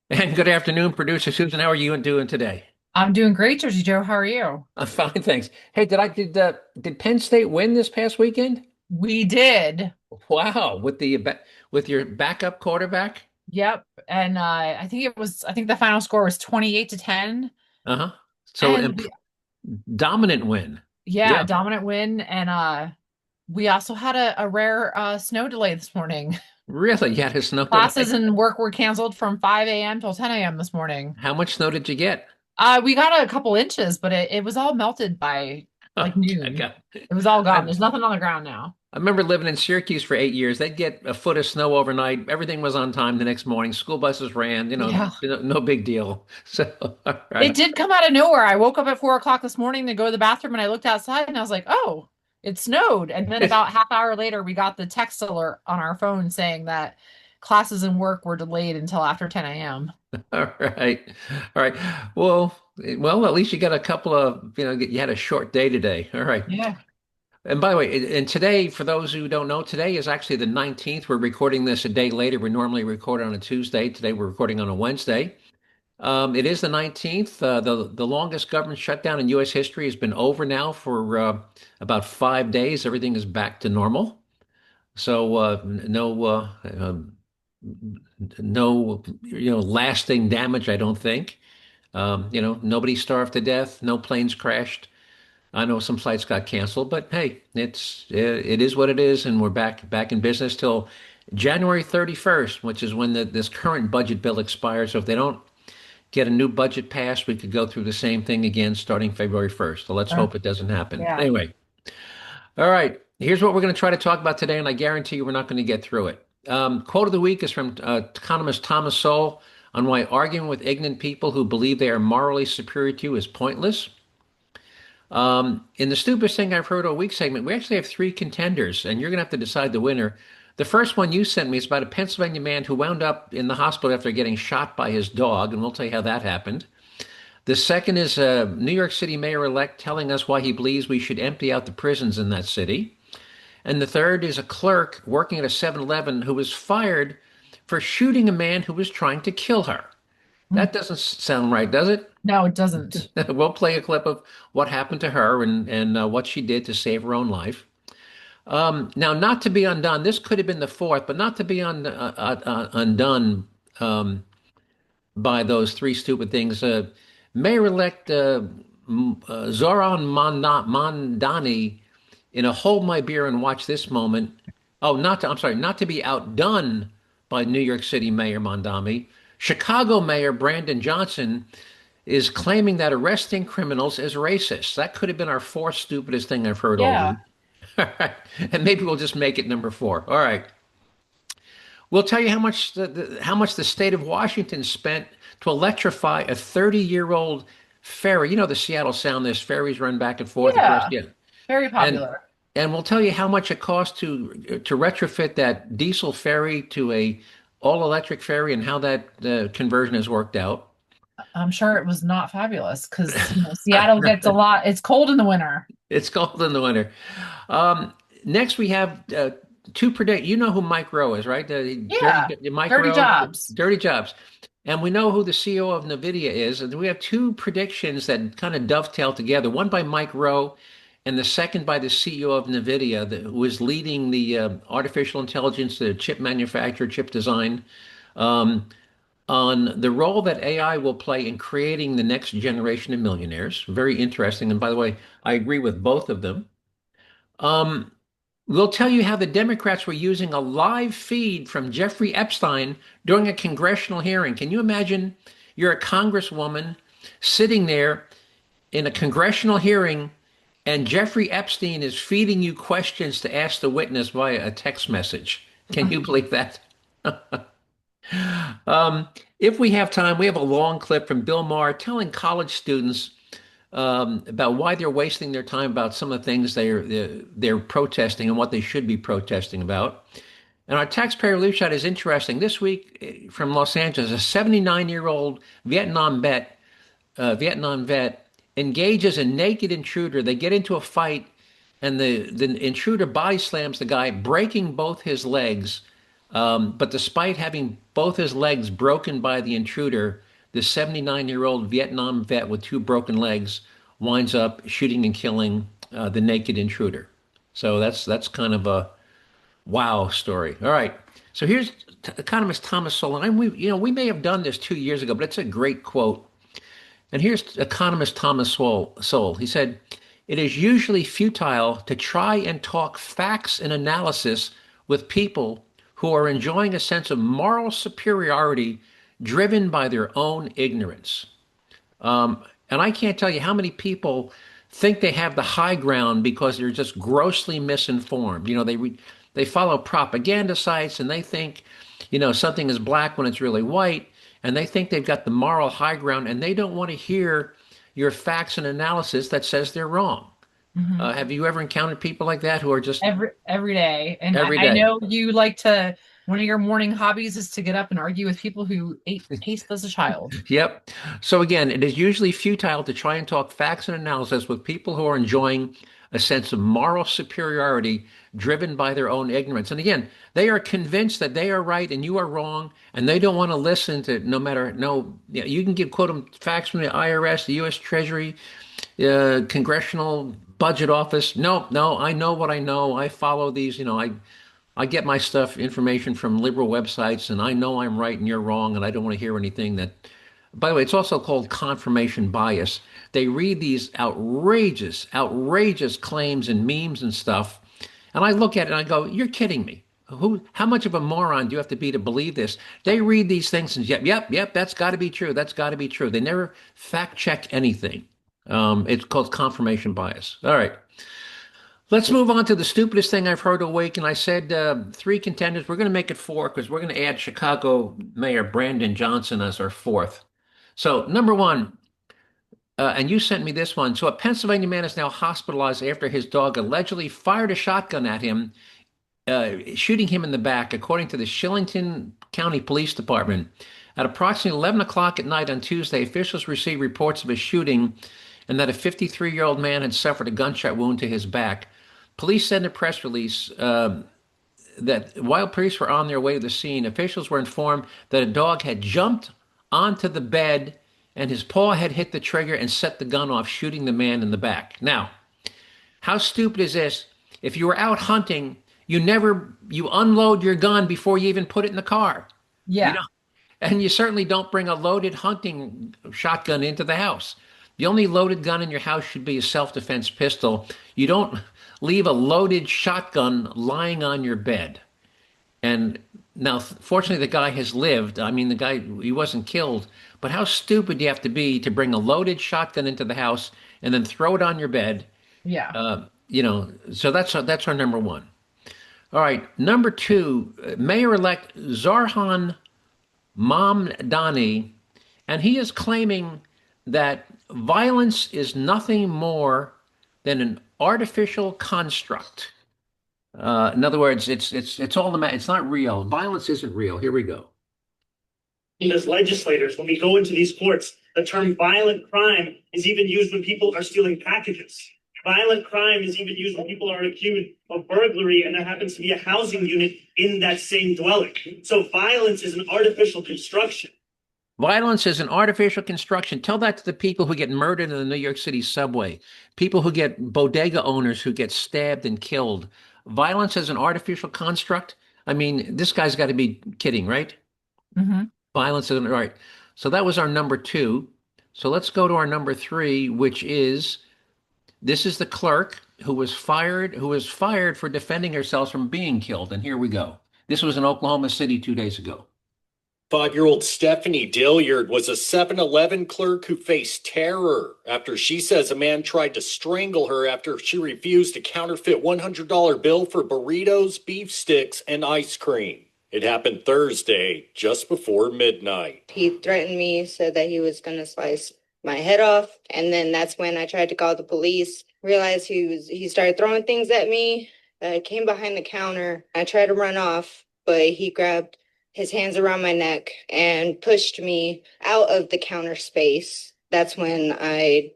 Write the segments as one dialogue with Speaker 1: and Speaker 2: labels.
Speaker 1: And good afternoon, producer Susan. How are you doing today?
Speaker 2: I'm doing great, Jersey Joe. How are you?
Speaker 1: I'm fine, thanks. Hey, did Penn State win this past weekend?
Speaker 2: We did.
Speaker 1: Wow, with your backup quarterback?
Speaker 2: Yep. And I think the final score was 28-10.
Speaker 1: Uh-huh. So
Speaker 2: And we,
Speaker 1: dominant win.
Speaker 2: yeah,
Speaker 1: Yeah,
Speaker 2: dominant win. And we also had a rare snow delay this morning.
Speaker 1: really. You had a snow
Speaker 2: Classes
Speaker 1: delay.
Speaker 2: and work were canceled from 5 a.m. till 10 a.m. this morning.
Speaker 1: How much snow did you get?
Speaker 2: We got a couple inches, but it was all melted by
Speaker 1: Oh,
Speaker 2: like
Speaker 1: I
Speaker 2: noon.
Speaker 1: got.
Speaker 2: It was all gone.
Speaker 1: I
Speaker 2: There's nothing on the ground now.
Speaker 1: I remember living in Syracuse for 8 years. They'd get a foot of snow overnight. Everything was on time the next morning. School buses ran.
Speaker 2: Yeah.
Speaker 1: No big deal. So, all
Speaker 2: It
Speaker 1: right.
Speaker 2: did come out of nowhere. I woke up at 4 o'clock this morning to go to the bathroom and I looked outside and I was like, oh, it snowed. And then about half hour later, we got the text alert on our phone saying that classes and work were delayed until after 10 a.m.
Speaker 1: All right. All right. Well, at least you got a couple of, you had a short day today. All right.
Speaker 2: Yeah.
Speaker 1: And by the way, and today, for those who don't know, today is actually the 19th. We're recording this a day later. We normally record on a Tuesday. Today we're recording on a Wednesday. It is the 19th. The longest government shutdown in U.S. history has been over now for about 5 days. Everything is back to normal. So no lasting damage, I don't think. Nobody starved to death, no planes crashed. I know some flights got canceled, but hey, it is what it is, and we're back in business till January 31st, which is when this current budget bill expires. So if they don't get a new budget passed, we could go through the same thing again starting February 1st. So let's
Speaker 2: Uh,
Speaker 1: hope it doesn't happen.
Speaker 2: yeah.
Speaker 1: Anyway, all right, here's what we're going to try to talk about today, and I guarantee you we're not going to get through it. Quote of the week is from economist Thomas Sowell on why arguing with ignorant people who believe they are morally superior to you is pointless. In the stupidest thing I've heard all week segment, we actually have three contenders, and you're going to have to decide the winner. The first one you sent me is about a Pennsylvania man who wound up in the hospital after getting shot by his dog, and we'll tell you how that happened. The second is a New York City mayor-elect telling us why he believes we should empty out the prisons in that city. And the third is a clerk working at a 7-Eleven who was fired for shooting a man who was trying to kill her.
Speaker 2: Mm.
Speaker 1: That doesn't sound right, does it?
Speaker 2: No, it doesn't.
Speaker 1: We'll play a clip of what happened to her and what she did to save her own life. Now, not to be undone, this could have been the fourth, but not to be undone um, by those three stupid things. Mayor-elect Zoran Mandani in a Hold My Beer and Watch This moment. Oh, I'm sorry, not to be outdone by New York City Mayor Mondami. Chicago Mayor Brandon Johnson is claiming that arresting criminals is racist. That could have been our fourth stupidest thing I've heard all
Speaker 2: Yeah.
Speaker 1: week. All right. And maybe we'll just make it number four. All right. We'll tell you how much the state of Washington spent to electrify a 30-year-old ferry. You know the Seattle Sound, there's ferries run back and forth across,
Speaker 2: Yeah.
Speaker 1: yeah.
Speaker 2: Very
Speaker 1: And
Speaker 2: popular.
Speaker 1: and we'll tell you how much it costs to retrofit that diesel ferry to a all-electric ferry and how that conversion has worked out.
Speaker 2: I'm sure it was not fabulous because, Seattle gets a lot. It's cold in the winter.
Speaker 1: It's cold in the winter. Um, Next, we have two predict. You know who Mike Rowe is, right?
Speaker 2: Yeah.
Speaker 1: Mike
Speaker 2: Dirty
Speaker 1: Rowe,
Speaker 2: jobs.
Speaker 1: Dirty Jobs, and we know who the CEO of Nvidia is. And we have two predictions that kind of dovetail together. One by Mike Rowe, and the second by the CEO of Nvidia, who is leading the artificial intelligence, the chip manufacturer, chip design. Um, on the role that AI will play in creating the next generation of millionaires. Very interesting. And by the way, I agree with both of them. Um, we'll tell you how the Democrats were using a live feed from Jeffrey Epstein during a congressional hearing. Can you imagine you're a congresswoman sitting there in a congressional hearing and Jeffrey Epstein is feeding you questions to ask the witness via a text message? Can you believe that? Um, if we have time, we have a long clip from Bill Maher telling college students about why they're wasting their time about some of the things they're protesting and what they should be protesting about. And our taxpayer relief shot is interesting. This week from Los Angeles, a 79-year-old Vietnam vet engages a naked intruder. They get into a fight, and the intruder body slams the guy, breaking both his legs. But despite having both his legs broken by the intruder, the 79-year-old Vietnam vet with two broken legs winds up shooting and killing the naked intruder. So that's kind of a wow story. All right. So here's economist Thomas Sowell. And we may have done this 2 years ago, but it's a great quote. And here's economist Thomas Sowell. He said, "It is usually futile to try and talk facts and analysis with people who are enjoying a sense of moral superiority driven by their own ignorance." And I can't tell you how many people think they have the high ground because they're just grossly misinformed. They follow propaganda sites and they think, something is black when it's really white, and they think they've got the moral high ground, and they don't want to hear your facts and analysis that says they're wrong.
Speaker 2: Hmm.
Speaker 1: Have you ever encountered people like that who are just
Speaker 2: Every day. And I,
Speaker 1: every
Speaker 2: I
Speaker 1: day?
Speaker 2: know you like to, one of your morning hobbies is to get up and argue with people who ate paste as a child.
Speaker 1: Yep. So again, it is usually futile to try and talk facts and analysis with people who are enjoying a sense of moral superiority driven by their own ignorance. And again, they are convinced that they are right and you are wrong, and they don't want to listen to no matter no. You can give quote them facts from the IRS, the U.S. Treasury, Congressional Budget Office. No, no, I know what I know. I follow these. I get my information from liberal websites, and I know I'm right and you're wrong, and I don't want to hear anything that. By the way, it's also called confirmation bias. They read these outrageous claims and memes and stuff, and I look at it and I go, "You're kidding me. How much of a moron do you have to be to believe this?" They read these things and yep, that's got to be true. That's got to be true. They never fact check anything. It's called confirmation bias. All right. Let's move on to the stupidest thing I've heard all week. And I said three contenders. We're going to make it four because we're going to add Chicago Mayor Brandon Johnson as our fourth. So, number one, and you sent me this one. So, a Pennsylvania man is now hospitalized after his dog allegedly fired a shotgun at him, shooting him in the back, according to the Shillington County Police Department. At approximately 11 o'clock at night on Tuesday, officials received reports of a shooting and that a 53-year-old man had suffered a gunshot wound to his back. Police said in a press release that while police were on their way to the scene, officials were informed that a dog had jumped onto the bed and his paw had hit the trigger and set the gun off, shooting the man in the back. Now, how stupid is this? If you were out hunting, you unload your gun before you even put it in the car. You
Speaker 2: Yeah.
Speaker 1: know, and you certainly don't bring a loaded hunting shotgun into the house. The only loaded gun in your house should be a self-defense pistol. You don't leave a loaded shotgun lying on your bed. And now, fortunately, the guy has lived. I mean, the guy, he wasn't killed. But how stupid do you have to be to bring a loaded shotgun into the house and then throw it on your bed?
Speaker 2: Yeah.
Speaker 1: So that's our number one. All right, number two, Mayor-elect Zarhan Mamdani, and he is claiming that violence is nothing more than an artificial construct. In other words, it's all it's not real. Violence isn't real. Here we go.
Speaker 3: As legislators, when we go into these courts, the term violent crime is even used when people are stealing packages. Violent crime is even used when people are accused of burglary and there happens to be a housing unit in that same dwelling. So violence is an artificial construction.
Speaker 1: Violence is an artificial construction. Tell that to the people who get murdered in the New York City subway, people who get bodega owners who get stabbed and killed. Violence is an artificial construct. I mean, this guy's got to be kidding, right?
Speaker 2: Hmm.
Speaker 1: Violence isn't right. So that was our number two. So let's go to our number three, which is this is the clerk who was fired for defending herself from being killed. And here we go. This was in Oklahoma City 2 days ago.
Speaker 4: 5-year-old Stephanie Dilliard was a 7-Eleven clerk who faced terror after she says a man tried to strangle her after she refused a counterfeit $100 bill for burritos, beef sticks, and ice cream. It happened Thursday, just before midnight.
Speaker 5: He threatened me, said that he was going to slice my head off. And then that's when I tried to call the police, realized he started throwing things at me. I came behind the counter. I tried to run off, but he grabbed his hands around my neck and pushed me out of the counter space. That's when I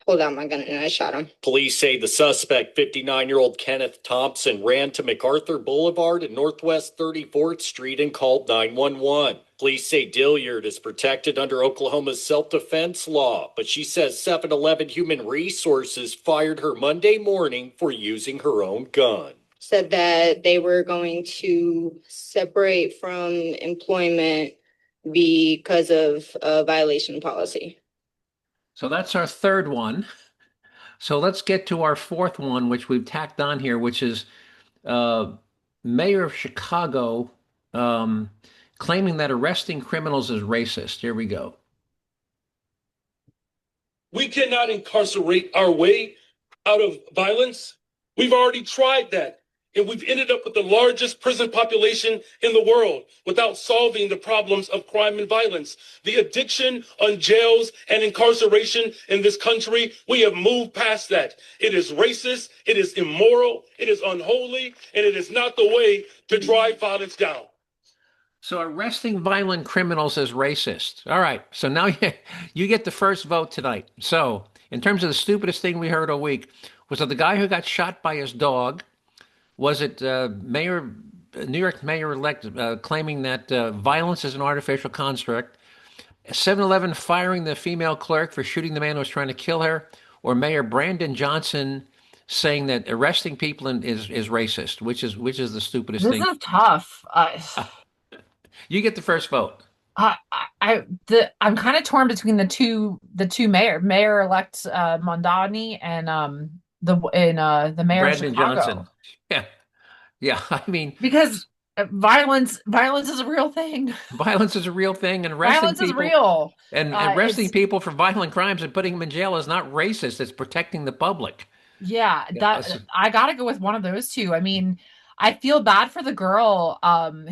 Speaker 5: pulled out my gun and I shot him.
Speaker 4: Police say the suspect, 59-year-old Kenneth Thompson, ran to MacArthur Boulevard and Northwest 34th Street and called 911. Police say Dilliard is protected under Oklahoma's self-defense law, but she says 7-Eleven Human Resources fired her Monday morning for using her own gun.
Speaker 5: Said that they were going to separate from employment because of a violation policy.
Speaker 1: So that's our third one. So let's get to our fourth one, which we've tacked on here, which is Mayor of Chicago claiming that arresting criminals is racist. Here we go.
Speaker 6: We cannot incarcerate our way out of violence. We've already tried that, and we've ended up with the largest prison population in the world without solving the problems of crime and violence. The addiction on jails and incarceration in this country, we have moved past that. It is racist, it is immoral, it is unholy, and it is not the way to drive violence down.
Speaker 1: So arresting violent criminals is racist. All right. So now you get the first vote tonight. So in terms of the stupidest thing we heard all week, was it the guy who got shot by his dog? Was it New York Mayor-elect claiming that violence is an artificial construct? 7-Eleven firing the female clerk for shooting the man who was trying to kill her? Or Mayor Brandon Johnson saying that arresting people is racist? Which is the stupidest thing?
Speaker 2: This is tough.
Speaker 1: You get the first vote.
Speaker 2: I'm kind of torn between the two mayor-elect Mamdani and the mayor of
Speaker 1: Brandon
Speaker 2: Chicago.
Speaker 1: Johnson. Yeah. I mean,
Speaker 2: because violence is a real thing.
Speaker 1: Violence is a real thing, and arresting
Speaker 2: Violence is
Speaker 1: people
Speaker 2: real.
Speaker 1: and arresting people for violent crimes and putting them in jail is not racist. It's protecting the public.
Speaker 2: Yeah, I gotta go with one of those two. I mean, I feel bad for the girl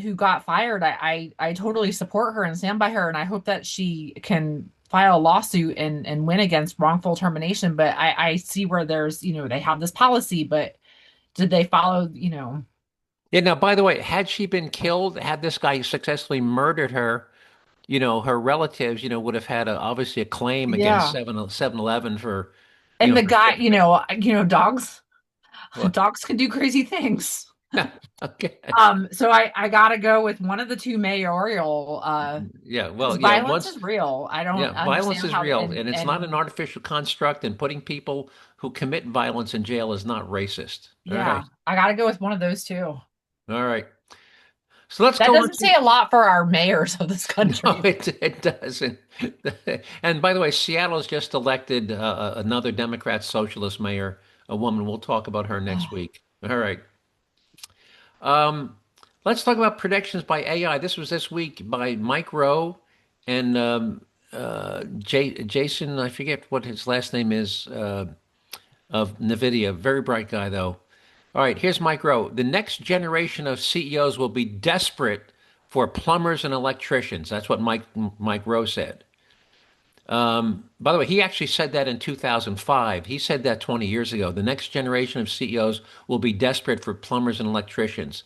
Speaker 2: who got fired. I totally support her and stand by her, and I hope that she can file a lawsuit and win against wrongful termination. But I see where there's, they have this policy, but did they follow,
Speaker 1: Yeah. Now, by the way, had she been killed, had this guy successfully murdered her, her relatives, would have had obviously a claim against
Speaker 2: Yeah.
Speaker 1: 7-Eleven for.
Speaker 2: And the
Speaker 1: for-
Speaker 2: guy, dogs
Speaker 1: What?
Speaker 2: dogs can do crazy things.
Speaker 1: Okay.
Speaker 2: So I gotta go with one of the two mayoral.
Speaker 1: Yeah. Well,
Speaker 2: violence is real. I don't.
Speaker 1: Yeah, violence
Speaker 2: understand
Speaker 1: is
Speaker 2: how-
Speaker 1: real, and it's not an artificial construct. And putting people who commit violence in jail is not racist. All
Speaker 2: Yeah,
Speaker 1: right.
Speaker 2: I gotta go with one of those two.
Speaker 1: All right. So let's
Speaker 2: That
Speaker 1: go on
Speaker 2: doesn't say a lot for our mayors of this country.
Speaker 1: No, it doesn't. And by the way, Seattle's just elected another Democrat socialist mayor, a woman. We'll talk about her next week. All right. Let's talk about predictions by AI. This was this week by Mike Rowe and Jason, I forget what his last name is, of Nvidia. Very bright guy, though. All right, here's Mike Rowe. The next generation of CEOs will be desperate for plumbers and electricians. That's what Mike Rowe said. By the way, he actually said that in 2005. He said that 20 years ago. The next generation of CEOs will be desperate for plumbers and electricians.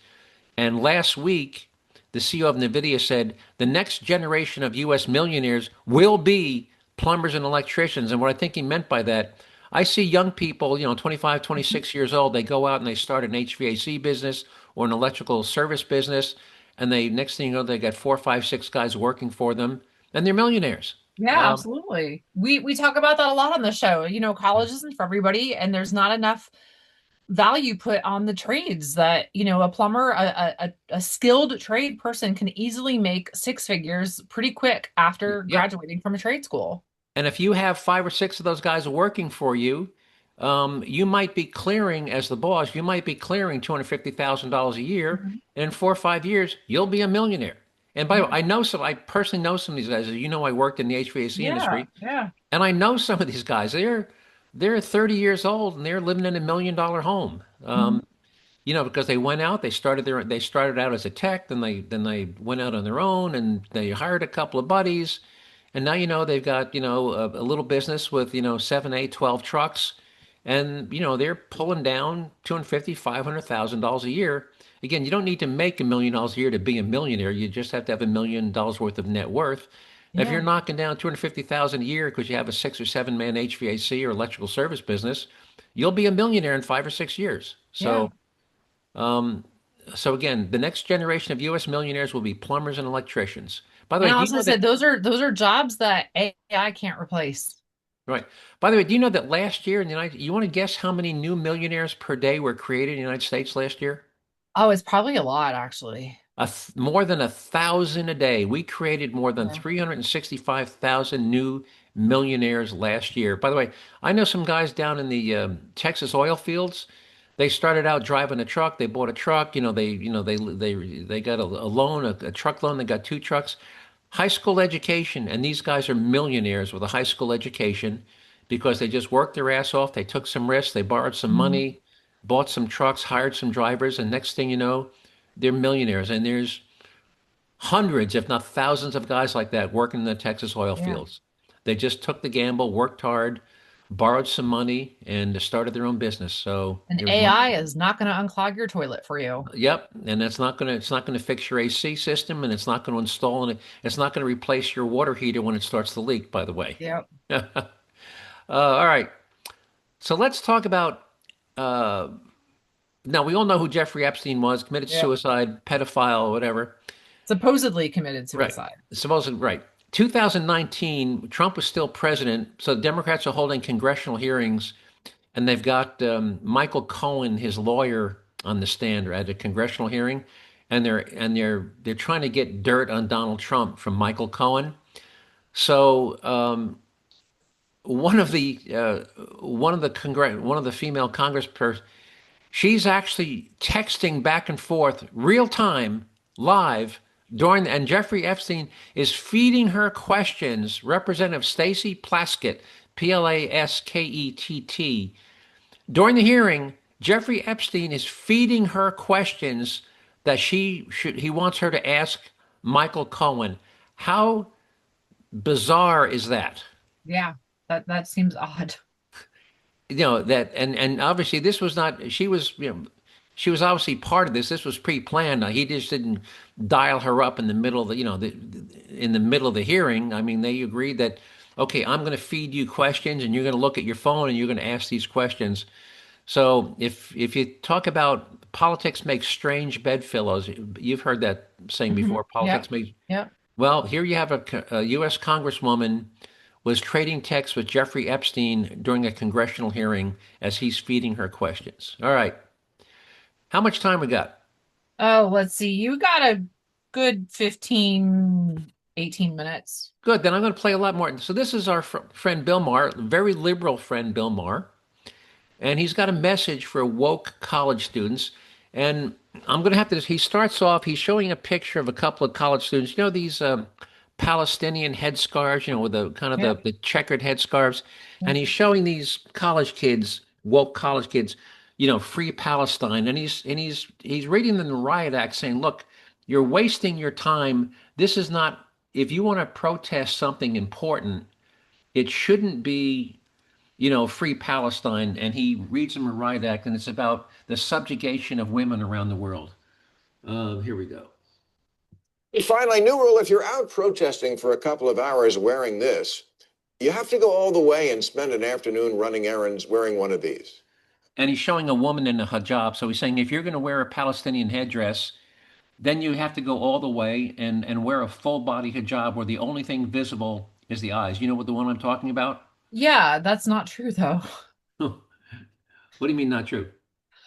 Speaker 1: And last week, the CEO of Nvidia said the next generation of U.S. millionaires will be plumbers and electricians. And what I think he meant by that, I see young people, 25, 26 years old, they go out and they start an HVAC business or an electrical service business. And next thing you know, they got 4, 5, 6 guys working for them, and they're millionaires.
Speaker 2: Yeah, absolutely. We talk about that a lot on the show. College isn't for everybody, and there's not enough value put on the trades that, a plumber, a skilled trade person can easily make 6 figures pretty quick after graduating from a trade school.
Speaker 1: And if you have 5 or 6 of those guys working for you, you might be clearing, as the boss, you might be clearing $250,000 a year.
Speaker 2: Mm-hmm.
Speaker 1: And in 4 or 5 years, you'll be a millionaire. And by the way, I personally know some of these guys. As I worked in the HVAC industry.
Speaker 2: Yeah.
Speaker 1: And I know some of these guys. They're 30 years old and they're living in $1 million home. Because they went out, they started out as a tech, then they went out on their own and they hired a couple of buddies. And now, they've got, a little business with, 7, 8, 12 trucks. And, they're pulling down $250,000, $500,000 a year. Again, you don't need to make $1 million a year to be a millionaire. You just have to have $1 million worth of net worth. If you're
Speaker 2: Yeah.
Speaker 1: knocking down 250,000 a year because you have a 6 or 7 man HVAC or electrical service business, you'll be a millionaire in 5 or 6 years.
Speaker 2: Yeah.
Speaker 1: Um, so again, the next generation of U.S. millionaires will be plumbers and electricians. By the
Speaker 2: And
Speaker 1: way,
Speaker 2: I
Speaker 1: do you
Speaker 2: also
Speaker 1: know
Speaker 2: said
Speaker 1: that?
Speaker 2: those are jobs that AI can't replace.
Speaker 1: Right. By the way, do you know that last year in the United, you want to guess how many new millionaires per day were created in the United States last year?
Speaker 2: Oh, it's probably a lot, actually.
Speaker 1: More than 1,000 a day. We created more than
Speaker 2: Yeah.
Speaker 1: 365,000 new millionaires last year. By the way, I know some guys down in the Texas oil fields. They started out driving a truck. They bought a truck. They got a loan, a truck loan. They got 2 trucks, high school education, and these guys are millionaires with a high school education because they just worked their ass off. They took some risks. They borrowed some
Speaker 2: Mhm.
Speaker 1: money, bought some trucks, hired some drivers, and next thing you know, they're millionaires. And there's hundreds, if not thousands, of guys like that working in the Texas oil
Speaker 2: Yeah.
Speaker 1: fields. They just took the gamble, worked hard, borrowed some money, and started their own business. So
Speaker 2: And
Speaker 1: there's one.
Speaker 2: AI is not going to unclog your toilet for you.
Speaker 1: Yep, and it's not gonna fix your AC system, and it's not gonna install, and it's not gonna replace your water heater when it starts to leak, by the way.
Speaker 2: Yep.
Speaker 1: All right, so let's talk about. Uh, Now we all know who Jeffrey Epstein was, committed
Speaker 2: Yep.
Speaker 1: suicide, pedophile, whatever.
Speaker 2: Supposedly committed
Speaker 1: Right.
Speaker 2: suicide.
Speaker 1: Supposedly, right. 2019, Trump was still president, so the Democrats are holding congressional hearings, and they've got Michael Cohen, his lawyer, on the stand at a congressional hearing, and they're trying to get dirt on Donald Trump from Michael Cohen. So one of the female congresspersons, she's actually texting back and forth real time, live and Jeffrey Epstein is feeding her questions. Representative Stacey Plaskett, Plaskett, during the hearing, Jeffrey Epstein is feeding her questions that he wants her to ask Michael Cohen. How bizarre is that?
Speaker 2: Yeah. That seems odd.
Speaker 1: That and obviously this was not she was obviously part of this. This was pre-planned. He just didn't dial her up in the middle of in the middle of the hearing. I mean, they agreed that okay, I'm going to feed you questions, and you're going to look at your phone, and you're going to ask these questions. So if you talk about politics makes strange bedfellows, you've heard that saying before.
Speaker 2: Yep.
Speaker 1: Politics makes
Speaker 2: Yep.
Speaker 1: well. Here you have a U.S. Congresswoman was trading texts with Jeffrey Epstein during a congressional hearing as he's feeding her questions. All right. How much time we got?
Speaker 2: Oh, let's see. You got a good 15, 18 minutes.
Speaker 1: Good. Then I'm going to play a lot more. So this is our friend Bill Maher, very liberal friend Bill Maher, and he's got a message for woke college students. And I'm going to have to. He starts off. He's showing a picture of a couple of college students. You know these Palestinian headscarves. With the kind of
Speaker 2: Yep.
Speaker 1: the checkered headscarves,
Speaker 2: Yep.
Speaker 1: and he's showing these college kids, woke college kids, free Palestine, and he's reading them the riot act, saying, "Look, you're wasting your time. This is not. If you want to protest something important, it shouldn't be." Free Palestine, and he reads them a riot act, and it's about the subjugation of women around the world. Here we go.
Speaker 7: And finally, new rule: if you're out protesting for a couple of hours wearing this, you have to go all the way and spend an afternoon running errands wearing one of these.
Speaker 1: And he's showing a woman in a hijab. So he's saying if you're going to wear a Palestinian headdress, then you have to go all the way and wear a full body hijab where the only thing visible is the eyes. You know what the one I'm talking about?
Speaker 2: Yeah, that's not true though.
Speaker 1: What do you mean not true?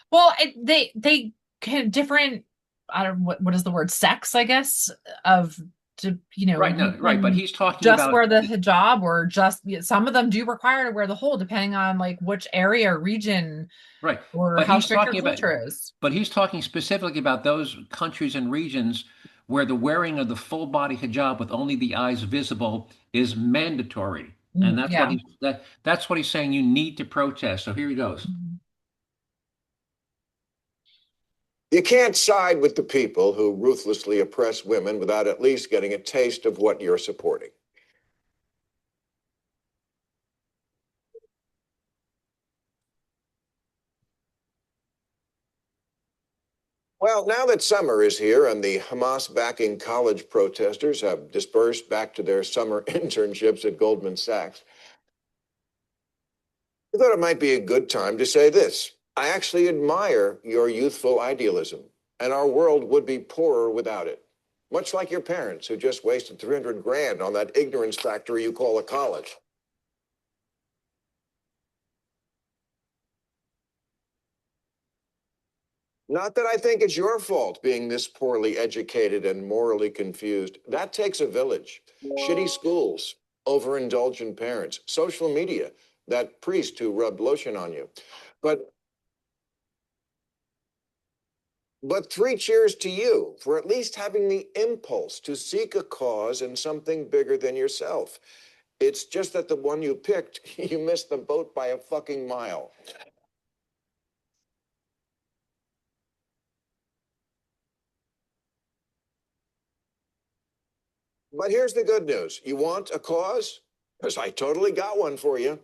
Speaker 2: Well, they can different. I don't what is the word? Sex, I guess. Of
Speaker 1: Right,
Speaker 2: you
Speaker 1: no, right, but
Speaker 2: can
Speaker 1: he's talking
Speaker 2: just
Speaker 1: about
Speaker 2: wear the hijab, or just some of them do require to wear the whole, depending on like which area or region
Speaker 1: right,
Speaker 2: or
Speaker 1: but
Speaker 2: how
Speaker 1: he's
Speaker 2: strict your
Speaker 1: talking about
Speaker 2: culture is.
Speaker 1: but he's talking specifically about those countries and regions where the wearing of the full body hijab with only the eyes visible is mandatory. And
Speaker 2: Yeah.
Speaker 1: that's what he's saying you need to protest. So here he goes.
Speaker 7: You can't side with the people who ruthlessly oppress women without at least getting a taste of what you're supporting. Well, Well, now that summer is here and the Hamas-backing college protesters have dispersed back to their summer internships at Goldman Sachs, I thought it might be a good time to say this. I actually admire your youthful idealism, and our world would be poorer without it. Much like your parents who just wasted 300 grand on that ignorance factory you call a college. Not that I think it's your fault being this poorly educated and morally confused. That takes a village. Shitty schools, overindulgent parents, social media, that priest who rubbed lotion on you. But three cheers to you for at least having the impulse to seek a cause in something bigger than yourself. It's just that the one you picked, you missed the boat by a fucking mile. But here's the good news. You want a cause? Because I totally got one for you.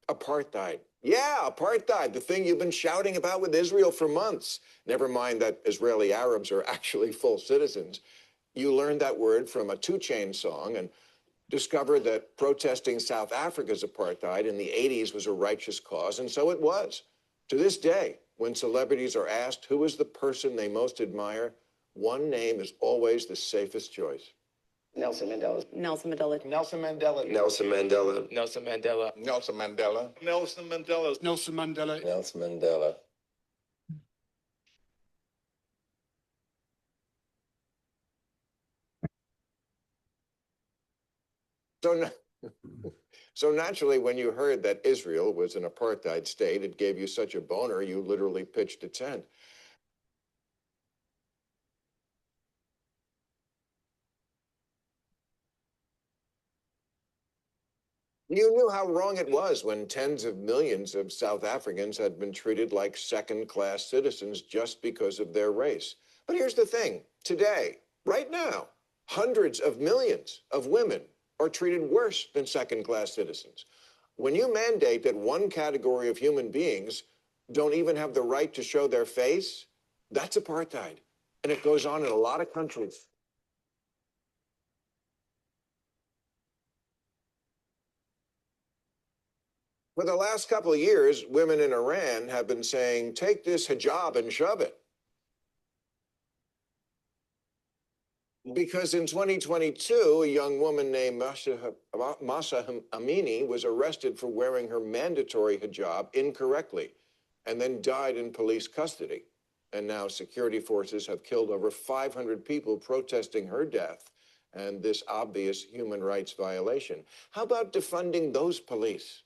Speaker 7: Apartheid. Yeah, apartheid, the thing you've been shouting about with Israel for months. Never mind that Israeli Arabs are actually full citizens. You learned that word from a 2 Chainz song and discovered that protesting South Africa's apartheid in the 80s was a righteous cause, and so it was. To this day, when celebrities are asked who is the person they most admire, one name is always the safest choice.
Speaker 8: Nelson Mandela.
Speaker 9: Nelson Mandela.
Speaker 8: Nelson Mandela.
Speaker 10: Nelson Mandela.
Speaker 8: Nelson Mandela.
Speaker 10: Nelson Mandela.
Speaker 11: Nelson Mandela.
Speaker 10: Nelson Mandela.
Speaker 11: Nelson Mandela.
Speaker 7: So naturally, when you heard that Israel was an apartheid state, it gave you such a boner, you literally pitched a tent. You knew how wrong it was when tens of millions of South Africans had been treated like second-class citizens just because of their race. But here's the thing. Today, right now, hundreds of millions of women are treated worse than second-class citizens. When you mandate that one category of human beings don't even have the right to show their face, that's apartheid. And it goes on in a lot of countries. For the last couple of years, women in Iran have been saying, take this hijab and shove it. Because in 2022, a young woman named Mahsa Amini was arrested for wearing her mandatory hijab incorrectly and then died in police custody. And now security forces have killed over 500 people protesting her death and this obvious human rights violation. How about defunding those police?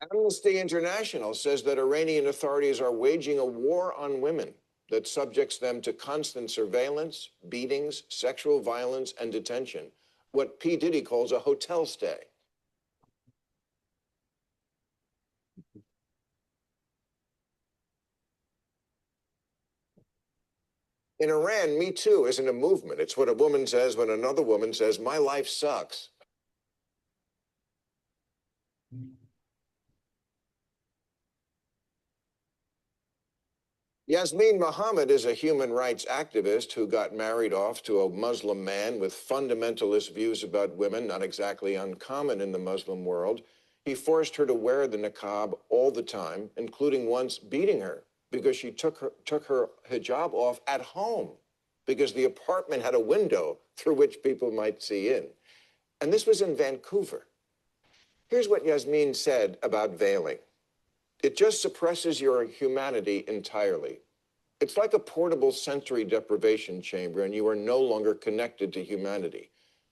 Speaker 7: Amnesty International says that Iranian authorities are waging a war on women that subjects them to constant surveillance, beatings, sexual violence, and detention, what P. Diddy calls a hotel stay. In Iran, Me Too isn't a movement. It's what a woman says when another woman says, my life sucks. Yasmin Mohammed is a human rights activist who got married off to a Muslim man with fundamentalist views about women, not exactly uncommon in the Muslim world. He forced her to wear the niqab all the time, including once beating her because she took her hijab off at home because the apartment had a window through which people might see in. And this was in Vancouver. Here's what Yasmin said about veiling. It just suppresses your humanity entirely. It's like a portable sensory deprivation chamber, and you are no longer connected to humanity.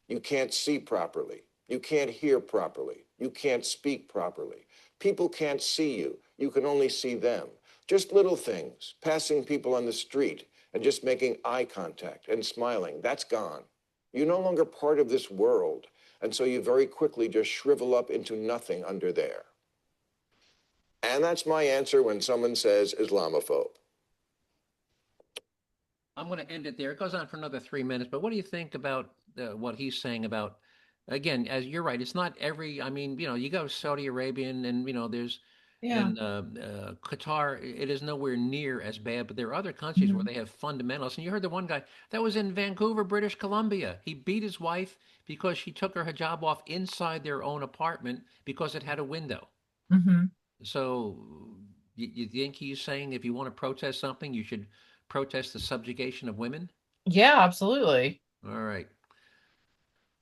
Speaker 7: You can't see properly. You can't hear properly. You can't speak properly. People can't see you. You can only see them. Just little things, passing people on the street and just making eye contact and smiling, that's gone. You're no longer part of this world, and so you very quickly just shrivel up into nothing under there. And that's my answer when someone says Islamophobe.
Speaker 1: I'm going to end it there. It goes on for another 3 minutes, but what do you think about what he's saying about again, as you're right, it's not every. I mean, you go to Saudi Arabia and there's
Speaker 2: Yeah.
Speaker 1: and Qatar. It is nowhere near as bad, but there are other countries where
Speaker 2: Mhm.
Speaker 1: they have fundamentalists. And you heard the one guy that was in Vancouver, British Columbia. He beat his wife because she took her hijab off inside their own apartment because it had a window.
Speaker 2: Mhm.
Speaker 1: So you think he's saying if you want to protest something, you should protest the subjugation of women?
Speaker 2: Yeah, absolutely.
Speaker 1: All right.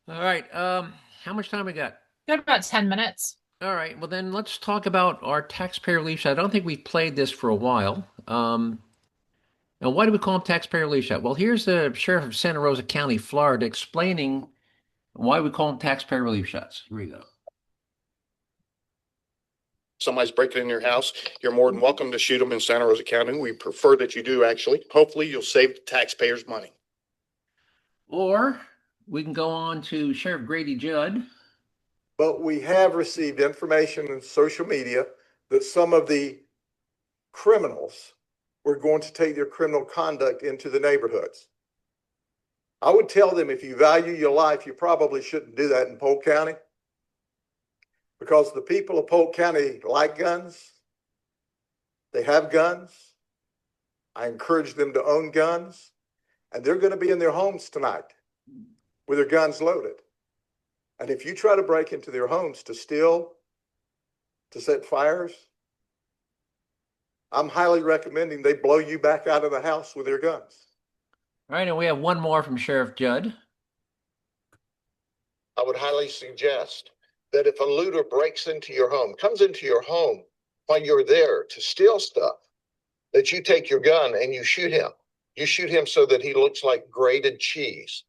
Speaker 1: All right. How much time we got?
Speaker 2: Got about 10 minutes.
Speaker 1: All right. Well, then let's talk about our taxpayer relief shot. I don't think we've played this for a while. And why do we call them taxpayer relief shot? Well, here's the sheriff of Santa Rosa County, Florida, explaining why we call them taxpayer relief shots. Here we go.
Speaker 10: Somebody's breaking in your house, you're more than welcome to shoot them in Santa Rosa County. We prefer that you do, actually. Hopefully, you'll save the taxpayers money.
Speaker 1: Or we can go on to Sheriff Grady Judd.
Speaker 9: But we have received information in social media that some of the criminals were going to take their criminal conduct into the neighborhoods. I would tell them, if you value your life, you probably shouldn't do that in Polk County, because the people of Polk County like guns. They have guns. I encourage them to own guns, and they're going to be in their homes tonight with their guns loaded. And if you try to break into their homes to steal, to set fires, I'm highly recommending they blow you back out of the house with their guns.
Speaker 1: All right, and we have one more from Sheriff Judd.
Speaker 7: I would highly suggest that if a looter breaks into your home, comes into your home while you're there to steal stuff, that you take your gun and you shoot him. You shoot him so that he looks like grated cheese.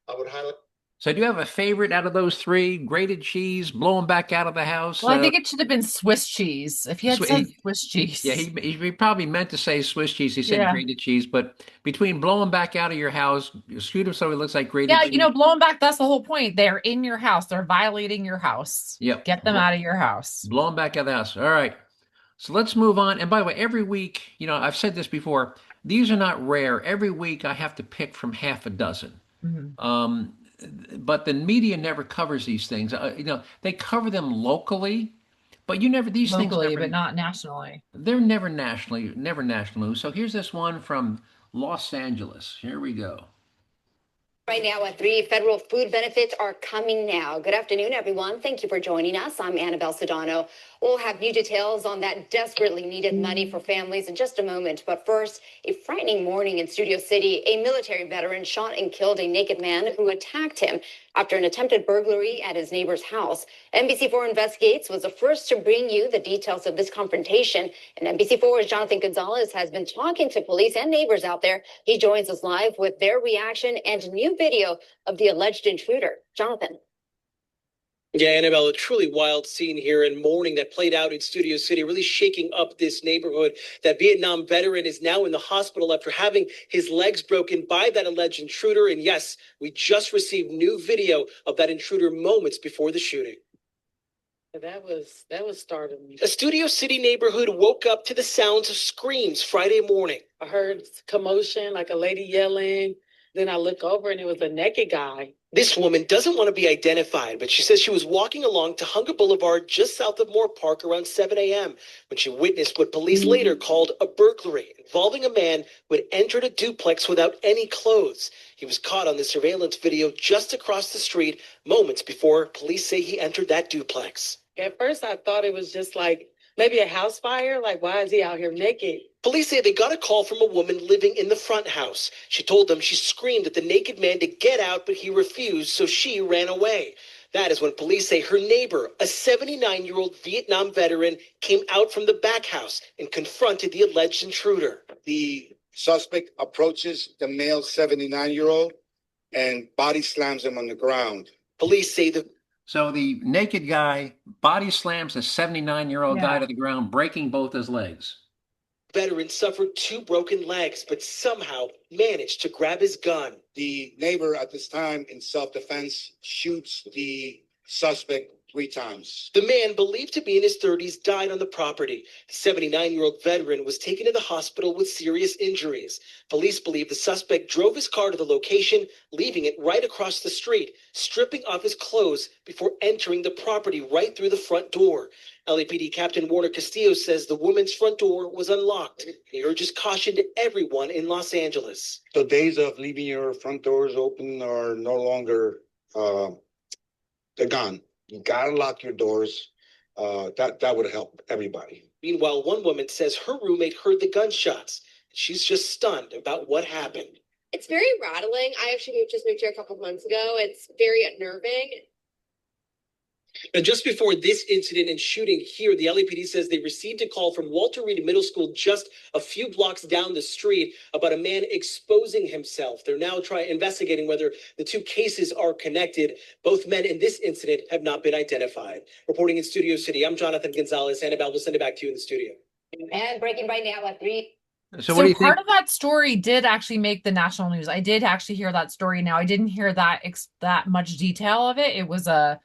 Speaker 7: I would highly.
Speaker 1: So do you have a favorite out of those three? Grated cheese, blow him back out of the house?
Speaker 2: Well, I think it should have been Swiss cheese. If he had said Swiss cheese.
Speaker 1: Yeah, he probably meant to say Swiss cheese. He said
Speaker 2: Yeah.
Speaker 1: grated cheese, but between blow him back out of your house, shoot him so he looks like grated
Speaker 2: Yeah,
Speaker 1: cheese.
Speaker 2: blow them back. That's the whole point. They're in your house. They're violating your house.
Speaker 1: Yep.
Speaker 2: Get them out of your house.
Speaker 1: Blow them back out of the house. All right. So let's move on. And by the way, every week, I've said this before, these are not rare. Every week I have to pick from half a dozen.
Speaker 2: Mhm.
Speaker 1: But the media never covers these things. They cover them locally, but these things
Speaker 2: Locally,
Speaker 1: never,
Speaker 2: but not nationally.
Speaker 1: they're never national news. So here's this one from Los Angeles. Here we go.
Speaker 12: Right now, 3 federal food benefits are coming now. Good afternoon, everyone. Thank you for joining us. I'm Annabelle Sedano. We'll have new details on that desperately needed money for families in just a moment. But first, a frightening morning in Studio City. A military veteran shot and killed a naked man who attacked him after an attempted burglary at his neighbor's house. NBC4 Investigates was the first to bring you the details of this confrontation. And NBC4's Jonathan Gonzalez has been talking to police and neighbors out there. He joins us live with their reaction and new video of the alleged intruder. Jonathan.
Speaker 13: Yeah, Annabelle, a truly wild scene here and morning that played out in Studio City, really shaking up this neighborhood. That Vietnam veteran is now in the hospital after having his legs broken by that alleged intruder. And yes, we just received new video of that intruder moments before the shooting.
Speaker 14: That was startling.
Speaker 13: A Studio City neighborhood woke up to the sounds of screams Friday morning.
Speaker 14: I heard commotion, like a lady yelling. Then I look over and it was a naked guy.
Speaker 13: This woman doesn't want to be identified, but she says she was walking along Tujunga Boulevard just south of Moore Park around 7 a.m. when she witnessed what police later called a burglary involving a man who had entered a duplex without any clothes. He was caught on the surveillance video just across the street moments before police say he entered that duplex.
Speaker 14: At first, I thought it was just like maybe a house fire. Like, why is he out here naked?
Speaker 13: Police say they got a call from a woman living in the front house. She told them she screamed at the naked man to get out, but he refused, so she ran away. That is when police say her neighbor, a 79-year-old Vietnam veteran, came out from the back house and confronted the alleged intruder.
Speaker 15: The suspect approaches the male 79-year-old and body slams him on the ground.
Speaker 13: Police say
Speaker 1: So the naked guy body slams a 79-year-old guy to the ground, breaking both his legs.
Speaker 13: Veteran suffered 2 broken legs, but somehow managed to grab his gun.
Speaker 15: The neighbor at this time, in self-defense, shoots the suspect 3 times.
Speaker 13: The man, believed to be in his 30s, died on the property. The 79-year-old veteran was taken to the hospital with serious injuries. Police believe the suspect drove his car to the location, leaving it right across the street, stripping off his clothes before entering the property right through the front door. LAPD Captain Warner Castillo says the woman's front door was unlocked. He urges caution to everyone in Los Angeles.
Speaker 15: The days of leaving your front doors open are no longer, they're gone. You gotta lock your doors. That would help everybody.
Speaker 13: Meanwhile, one woman says her roommate heard the gunshots. She's just stunned about what happened.
Speaker 16: It's very rattling. I actually just moved here a couple of months ago. It's very unnerving.
Speaker 13: Now, just before this incident and shooting here, the LAPD says they received a call from Walter Reed Middle School just a few blocks down the street about a man exposing himself. They're now investigating whether the two cases are connected. Both men in this incident have not been identified. Reporting in Studio City, I'm Jonathan Gonzalez. Annabelle, we'll send it back to you in the studio.
Speaker 12: And breaking right now at 3.
Speaker 1: So what do you think?
Speaker 2: Part of that story did actually make the national news. I did actually hear that story. Now, I didn't hear that much detail of it. It was a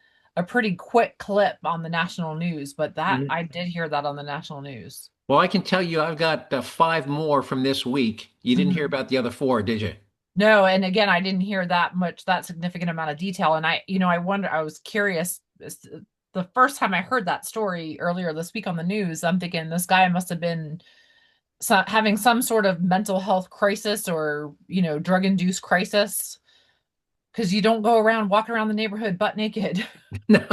Speaker 2: pretty quick clip on the national news, but that I did hear that on the national news.
Speaker 1: Well, I can tell you I've got 5 more from this week. You didn't hear about the other 4, did you?
Speaker 2: No, and again, I didn't hear that significant amount of detail. And I was curious. The first time I heard that story earlier this week on the news, I'm thinking this guy must have been having some sort of mental health crisis or, drug-induced crisis. Because you don't go around walking around the neighborhood butt naked.
Speaker 1: No.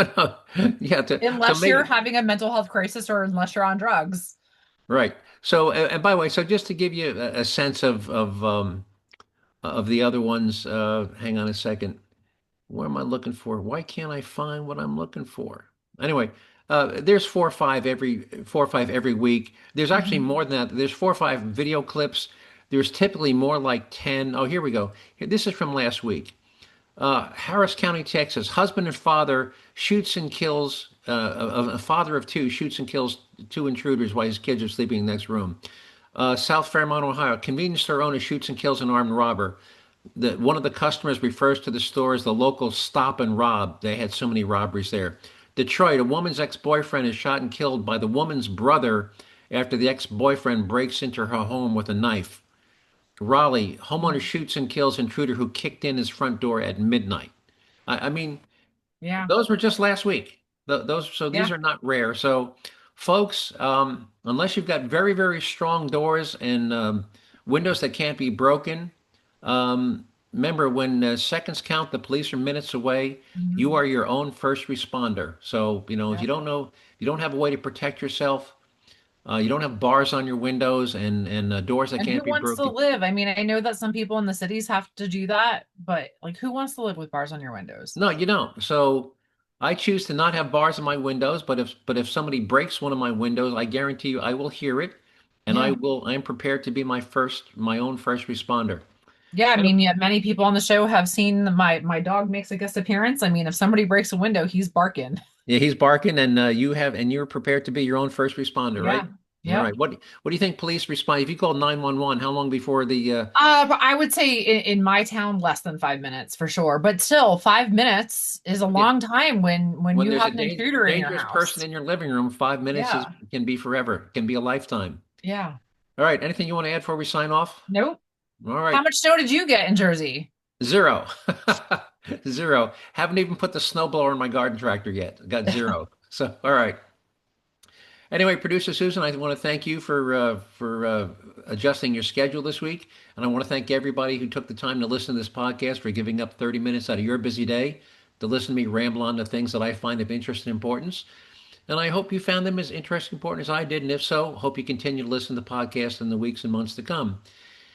Speaker 1: Yeah.
Speaker 2: Unless you're having a mental health crisis or unless you're on drugs.
Speaker 1: Right. So, and by the way, so just to give you a sense of the other ones, hang on a second. What am I looking for? Why can't I find what I'm looking for? Anyway, there's 4 or 5 every week. There's actually more than that. There's 4 or 5 video clips. There's typically more like 10. Oh, here we go. This is from last week. Harris County, Texas, husband and father shoots and kills, a father of 2 shoots and kills 2 intruders while his kids are sleeping in the next room. South Fairmont, Ohio, convenience store owner shoots and kills an armed robber. One of the customers refers to the store as the local stop and rob. They had so many robberies there. Detroit, a woman's ex-boyfriend is shot and killed by the woman's brother after the ex-boyfriend breaks into her home with a knife. Raleigh, homeowner shoots and kills intruder who kicked in his front door at midnight. I mean,
Speaker 2: yeah,
Speaker 1: those were just last week. These are not rare. So, folks, unless you've got very, very strong doors and windows that can't be broken, remember when seconds count, the police are minutes away. You are your own first responder. So, if you don't know, you don't have a way to protect yourself. You don't have bars on your windows and doors that can't be broken.
Speaker 2: Who wants to live? I mean, I know that some people in the cities have to do that, but who wants to live with bars on your windows?
Speaker 1: No, you don't. So I choose to not have bars on my windows, but if somebody breaks one of my windows, I guarantee you I will hear it, and I am prepared to be my own first responder.
Speaker 2: Yeah, I mean, many people on the show have seen my dog makes a guest appearance. I mean, if somebody breaks a window, he's barking.
Speaker 1: Yeah, he's barking, and you're prepared to be your own first responder, right?
Speaker 2: Yeah.
Speaker 1: All right. What do you think police respond? If you call 911, how long before the?
Speaker 2: I would say in my town, less than 5 minutes for sure. But still, 5 minutes is a long time when you have an intruder in your house.
Speaker 1: Dangerous person in your living room. 5 minutes can be forever. Can be a lifetime.
Speaker 2: Yeah.
Speaker 1: All right. Anything you want to add before we sign off?
Speaker 2: Nope.
Speaker 1: All right.
Speaker 2: How much snow did you get in Jersey?
Speaker 1: 0. 0. Haven't even put the snowblower in my garden tractor yet. Got 0. So, all right. Anyway, producer Susan, I want to thank you for adjusting your schedule this week, and I want to thank everybody who took the time to listen to this podcast, for giving up 30 minutes out of your busy day to listen to me ramble on the things that I find of interest and importance. And I hope you found them as interesting and important as I did, and if so, hope you continue to listen to the podcast in the weeks and months to come.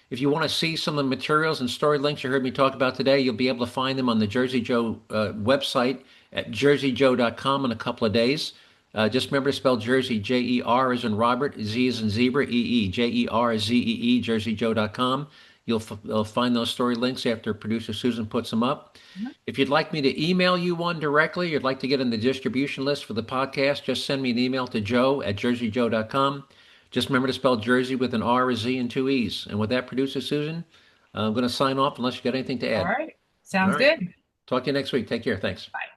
Speaker 1: If you want to see some of the materials and story links you heard me talk about today, you'll be able to find them on the Jerzee Joe website at jerzeejoe.com in a couple of days. Just remember to spell Jersey, J-E-R as in Robert, Z as in zebra, E-E, J-E-R-Z-E-E, jerzeejoe.com. You'll find those story links after producer Susan puts them up. If you'd like me to email you one directly, you'd like to get in the distribution list for the podcast, just send me an email to joe@jerzeejoe.com. Just remember to spell Jersey with an R, a Z, and 2 E's. And with that, producer Susan, I'm going to sign off unless you got anything to add.
Speaker 2: All right. Sounds good.
Speaker 1: Talk to you next week. Take care. Thanks.
Speaker 2: Bye.